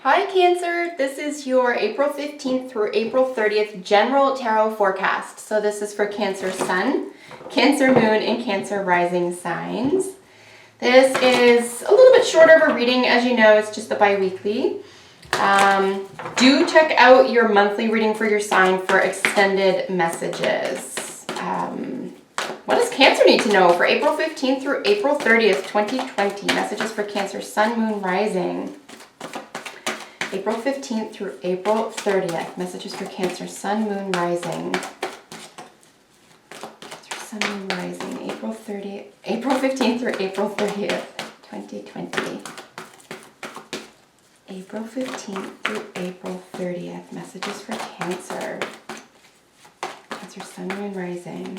Hi Cancer, this is your April 15th through April 30th general tarot forecast. So this is for Cancer Sun, Cancer Moon, and Cancer Rising signs. This is a little bit shorter of a reading. As you know, it's just the bi-weekly. Do check out your monthly reading for your sign for extended messages. What does Cancer need to know for April 15th through April 30th, 2020? Messages for Cancer Sun, Moon, Rising. April 15th through April 30th. Messages for Cancer, Sun, Moon, Rising. Cancer, Sun, Moon, Rising. April 15th through April 30th, 2020. April 15th through April 30th. Messages for Cancer. Cancer, Sun, Moon, Rising.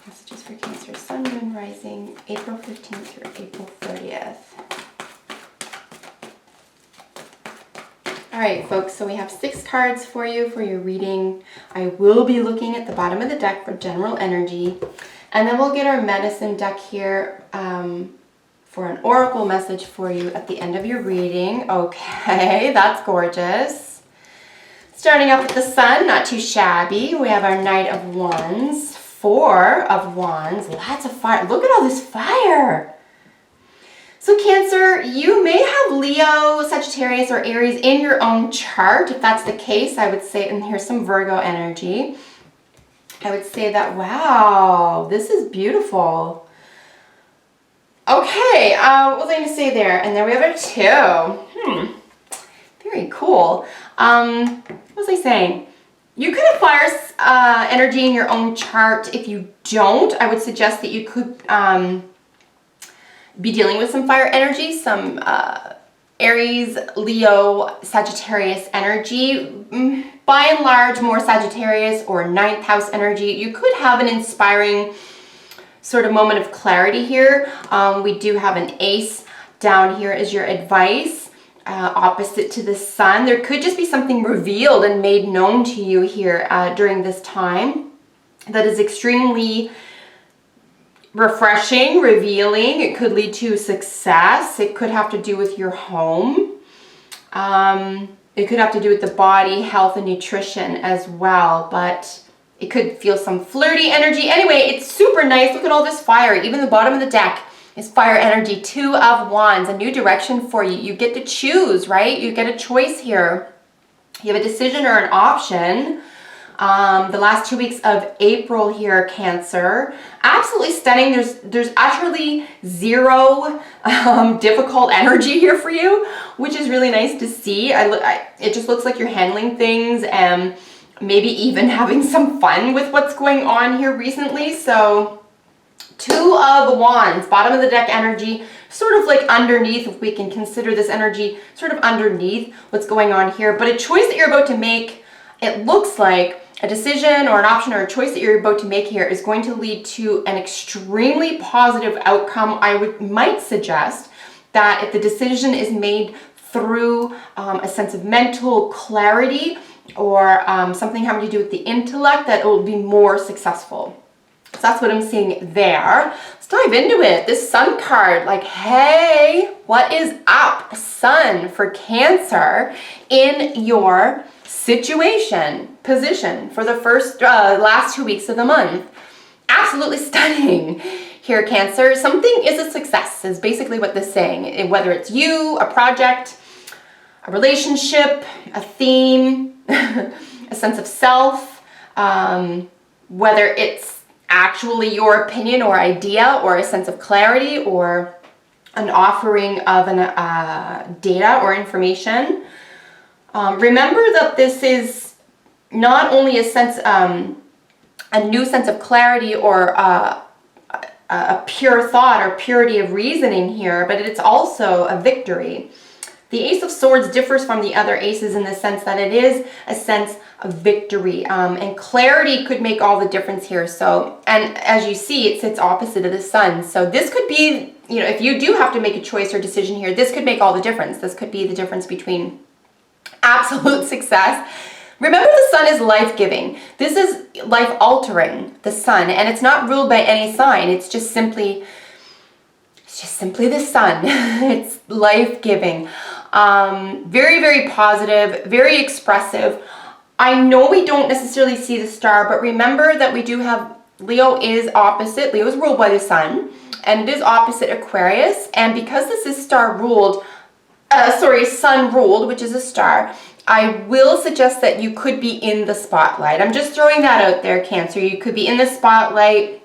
Messages for Cancer, Sun, Moon, Rising, April 15th through April 30th. All right, folks, so we have 6 cards for you for your reading. I will be looking at the bottom of the deck for general energy, and then we'll get our medicine deck here for an oracle message for you at the end of your reading. Okay, that's gorgeous. Starting off with the Sun, not too shabby. We have our Knight of Wands. 4 of Wands, lots of fire. Look at all this fire. So Cancer, you may have Leo, Sagittarius, or Aries in your own chart. If that's the case, I would say, and here's some Virgo energy. I would say that, wow, this is beautiful. Okay, what was I going to say there? And then we have our 2. Very cool. What was I saying? You could have fire energy in your own chart. If you don't, I would suggest that you could be dealing with some fire energy, some Aries, Leo, Sagittarius energy. By and large, more Sagittarius or 9th house energy. You could have an inspiring sort of moment of clarity here. We do have an Ace down here as your advice. Opposite to the Sun. There could just be something revealed and made known to you here during this time that is extremely refreshing, revealing. It could lead to success. It could have to do with your home. It could have to do with the body, health, and nutrition as well, but it could feel some flirty energy. Anyway, it's super nice. Look at all this fire. Even the bottom of the deck is fire energy. 2 of Wands, a new direction for you. You get to choose, right? You get a choice here. You have a decision or an option. The last 2 weeks of April here, Cancer. Absolutely stunning. There's utterly zero difficult energy here for you, which is really nice to see. It just looks like you're handling things and maybe even having some fun with what's going on here recently. So 2 of Wands, bottom of the deck energy, sort of like underneath, if we can consider this energy sort of underneath what's going on here. But a choice that you're about to make, it looks like a decision or an option or a choice that you're about to make here is going to lead to an extremely positive outcome. I might suggest that if the decision is made through a sense of mental clarity or something having to do with the intellect, that it will be more successful. So that's what I'm seeing there. Let's dive into it. This Sun card, like, hey, what is up, Sun, for Cancer in your situation, position for the last 2 weeks of the month. Absolutely stunning here, Cancer. Something is a success is basically what this is saying. Whether it's you, a project, a relationship, a theme, a sense of self, whether it's actually your opinion or idea or a sense of clarity or an offering of data or information. Remember that this is not only a new sense of clarity or a pure thought or purity of reasoning here, but it's also a victory. The Ace of Swords differs from the other aces in the sense that it is a sense of victory, and clarity could make all the difference here. So, and as you see, it sits opposite of the Sun. So this could be, if you do have to make a choice or decision here, this could make all the difference. This could be the difference between absolute success Remember, the sun is life-giving. This is life-altering, the sun, and it's not ruled by any sign. It's just simply the sun. It's life-giving. Very, very positive, very expressive. I know we don't necessarily see the star, but remember that we do have Leo is opposite. Leo is ruled by the sun, and it is opposite Aquarius. And because this is sun ruled, which is a star, I will suggest that you could be in the spotlight. I'm just throwing that out there, Cancer. You could be in the spotlight.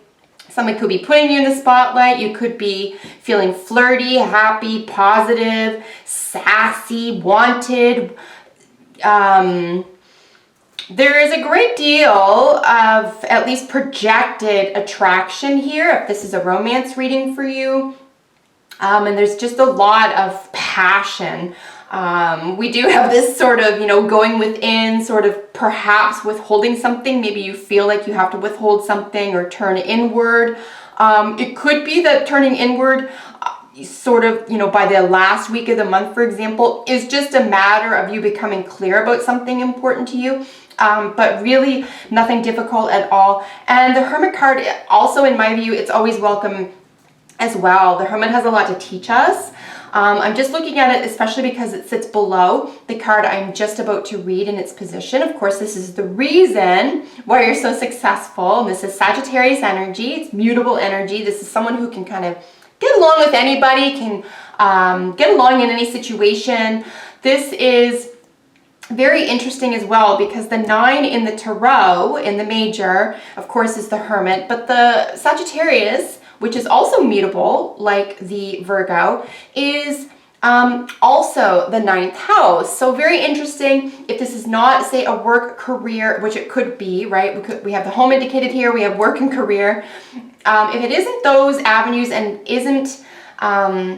Somebody could be putting you in the spotlight. You could be feeling flirty, happy, positive, sassy, wanted. There is a great deal of at least projected attraction here, if this is a romance reading for you. And there's just a lot of passion. We do have this sort of, going within, sort of perhaps withholding something. Maybe you feel like you have to withhold something or turn inward. It could be that turning inward sort of, by the last week of the month, for example, is just a matter of you becoming clear about something important to you. But really nothing difficult at all. And the Hermit card also, in my view, it's always welcome as well. The Hermit has a lot to teach us. I'm just looking at it, especially because it sits below the card I'm just about to read in its position. Of course, this is the reason why you're so successful. And this is Sagittarius energy. It's mutable energy. This is someone who can kind of get along with anybody, can get along in any situation. This is very interesting as well because the 9 in the Tarot, in the major, of course, is the Hermit, but the Sagittarius, which is also mutable, like the Virgo, is also the 9th house. So very interesting. If this is not, say, a work career, which it could be, right? We have the home indicated here. We have work and career. If it isn't those avenues and isn't a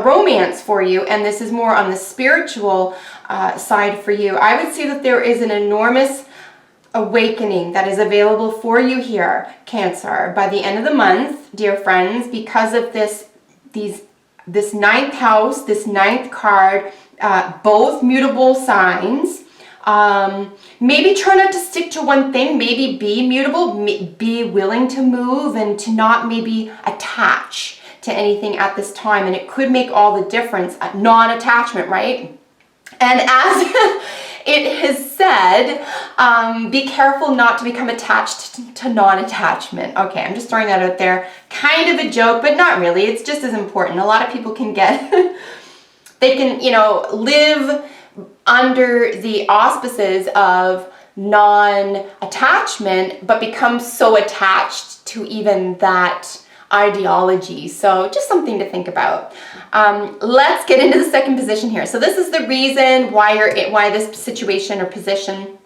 romance for you, and this is more on the spiritual side for you, I would say that there is an enormous awakening that is available for you here, Cancer, by the end of the month, dear friends, because of this 9th house, this 9th card, both mutable signs. Maybe try not to stick to one thing, maybe be mutable, be willing to move and to not maybe attach to anything at this time, and it could make all the difference. Non-attachment, right? And as it is said, be careful not to become attached to non-attachment. Okay, I'm just throwing that out there. Kind of a joke, but not really. It's just as important. A lot of people can get, they can, live under the auspices of non-attachment, but become so attached to even that ideology. So just something to think about. Let's get into the second position here. So this is the reason why this situation or position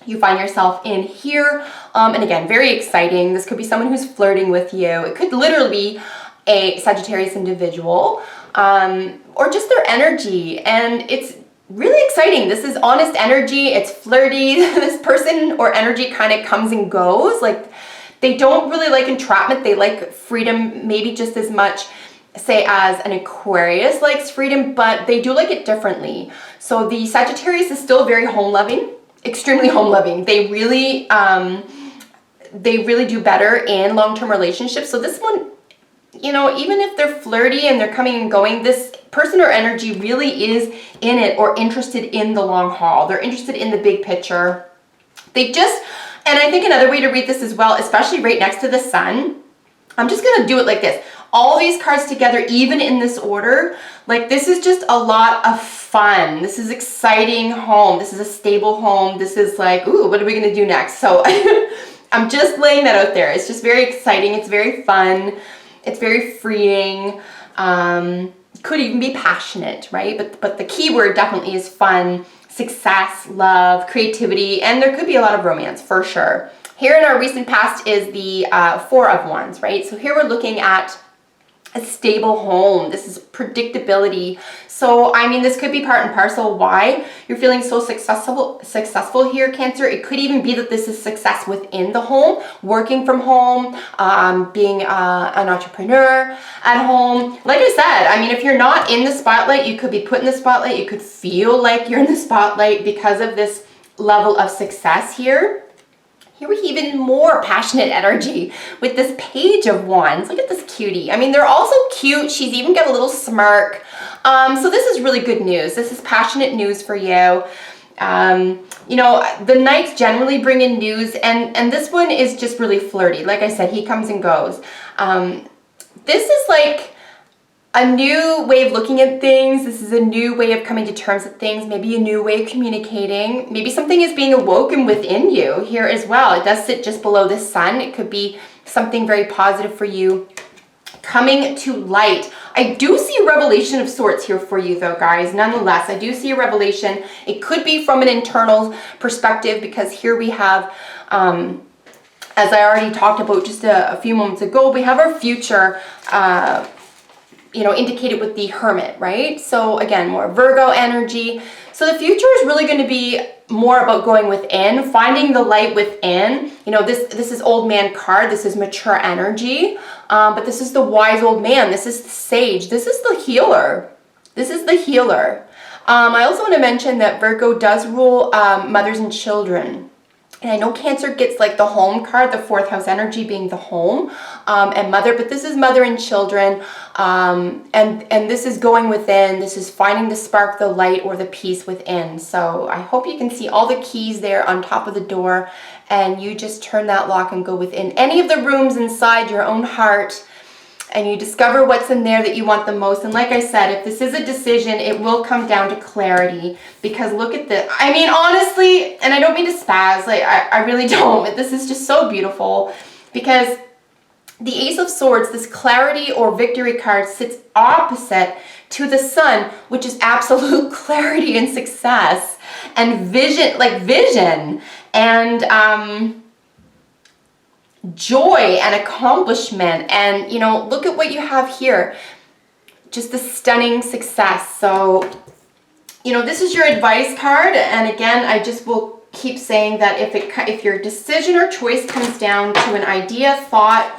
you find yourself in here. And again, very exciting. This could be someone who's flirting with you. It could literally be a Sagittarius individual, or just their energy. And it's really exciting. This is honest energy. It's flirty. This person or energy kind of comes and goes. Like, they don't really like entrapment. They like freedom, maybe just as much, say, as an Aquarius likes freedom, but they do like it differently. So the Sagittarius is still very home-loving, extremely home-loving. They really do better in long-term relationships. So this one, even if they're flirty and they're coming and going, this person or energy really is in it or interested in the long haul. They're interested in the big picture. And I think another way to read this as well, especially right next to the sun, I'm just going to do it like this. All these cards together, even in this order, like this is just a lot of fun. This is exciting home. This is a stable home. This is like, ooh, what are we going to do next? So I'm just laying that out there. It's just very exciting. It's very fun. It's very freeing. Could even be passionate, right? But the key word definitely is fun, success, love, creativity, and there could be a lot of romance for sure. Here in our recent past is the 4 of Wands, right? So here we're looking at a stable home. This is predictability. So, I mean, this could be part and parcel why you're feeling so successful here, Cancer. It could even be that this is success within the home, working from home, being an entrepreneur at home. Like I said, I mean, if you're not in the spotlight, you could be put in the spotlight. You could feel like you're in the spotlight because of this level of success here. Here we have even more passionate energy with this Page of Wands. Look at this cutie. I mean, they're all so cute. She's even got a little smirk. So this is really good news. This is passionate news for you. You know, the Knights generally bring in news, and this one is just really flirty. Like I said, he comes and goes. This is like a new way of looking at things. This is a new way of coming to terms with things, maybe a new way of communicating. Maybe something is being awoken within you here as well. It does sit just below the sun. It could be something very positive for you coming to light. I do see a revelation of sorts here for you though, guys. Nonetheless, I do see a revelation. It could be from an internal perspective, because here we have, as I already talked about just a few moments ago, we have our future, you know, indicated with the Hermit, right? So again, more Virgo energy. So the future is really going to be more about going within, finding the light within. You know, this is Old Man card. This is mature energy. But this is the wise old man. This is the sage. This is the healer. This is the healer. I also want to mention that Virgo does rule mothers and children. And I know Cancer gets like the home card, the 4th house energy being the home and mother, but this is mother and children. And this is going within. This is finding the spark, the light, or the peace within. So I hope you can see all the keys there on top of the door, and you just turn that lock and go within any of the rooms inside your own heart, and you discover what's in there that you want the most. And like I said, if this is a decision, it will come down to clarity, because look at this. I mean, honestly, and I don't mean to spaz, like I really don't, but this is just so beautiful, because the Ace of Swords, this clarity or victory card, sits opposite to the Sun, which is absolute clarity and success and vision, like vision and joy and accomplishment. And, you know, look at what you have here. Just a stunning success. So, you know, this is your advice card. And again, I just will keep saying that if your decision or choice comes down to an idea, thought,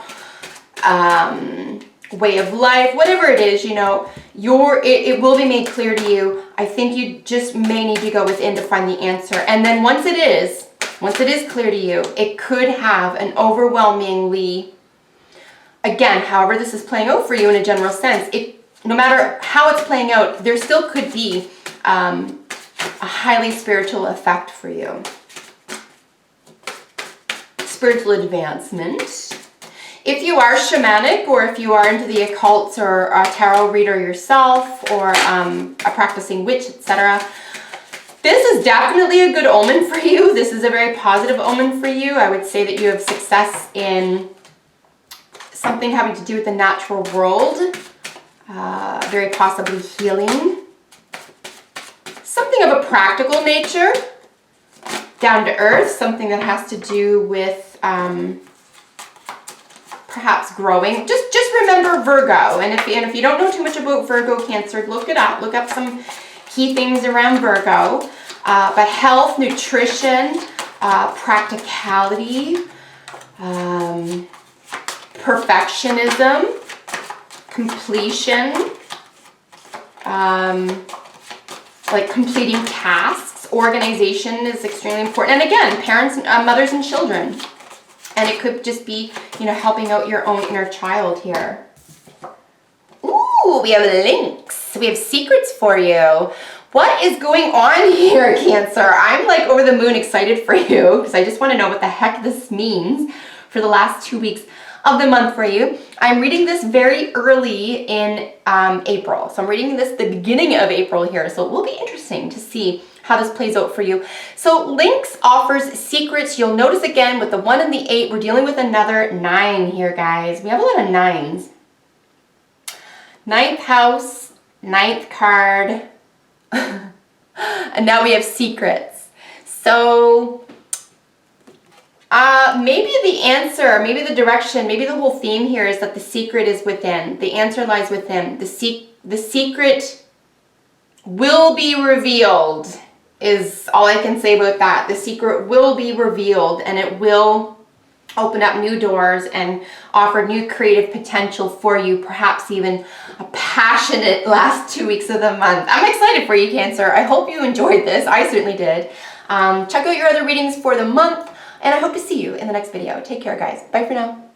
way of life, whatever it is, you know, it will be made clear to you. I think you just may need to go within to find the answer. And then once it is clear to you, it could have an overwhelmingly, again, however this is playing out for you in a general sense, no matter how it's playing out, there still could be a highly spiritual effect for you. Spiritual advancement. If you are shamanic, or if you are into the occult, or a tarot reader yourself, or a practicing witch, etc., this is definitely a good omen for you. This is a very positive omen for you. I would say that you have success in something having to do with the natural world, very possibly healing. Something of a practical nature, down to earth, something that has to do with perhaps growing. Just remember Virgo, and if you don't know too much about Virgo, Cancer, look it up. Look up some key things around Virgo. But health, nutrition, practicality, perfectionism, completion, like completing tasks, organization is extremely important. And again, parents, mothers and children. And it could just be, you know, helping out your own inner child here. Ooh, we have links. We have secrets for you. What is going on here, Cancer? I'm like over the moon excited for you, because I just want to know what the heck this means for the last 2 weeks of the month for you. I'm reading this very early in April. So I'm reading this the beginning of April here. So it will be interesting to see how this plays out for you. So Links offers secrets. You'll notice again with the 1 and the 8, we're dealing with another 9 here, guys. We have a lot of 9s. 9th house, 9th card, and now we have secrets. So maybe the answer, maybe the direction, maybe the whole theme here is that the secret is within. The answer lies within. The secret will be revealed is all I can say about that. The secret will be revealed, and it will open up new doors and offer new creative potential for you, perhaps even a passionate last 2 weeks of the month. I'm excited for you, Cancer. I hope you enjoyed this. I certainly did. Check out your other readings for the month. And I hope to see you in the next video. Take care, guys. Bye for now.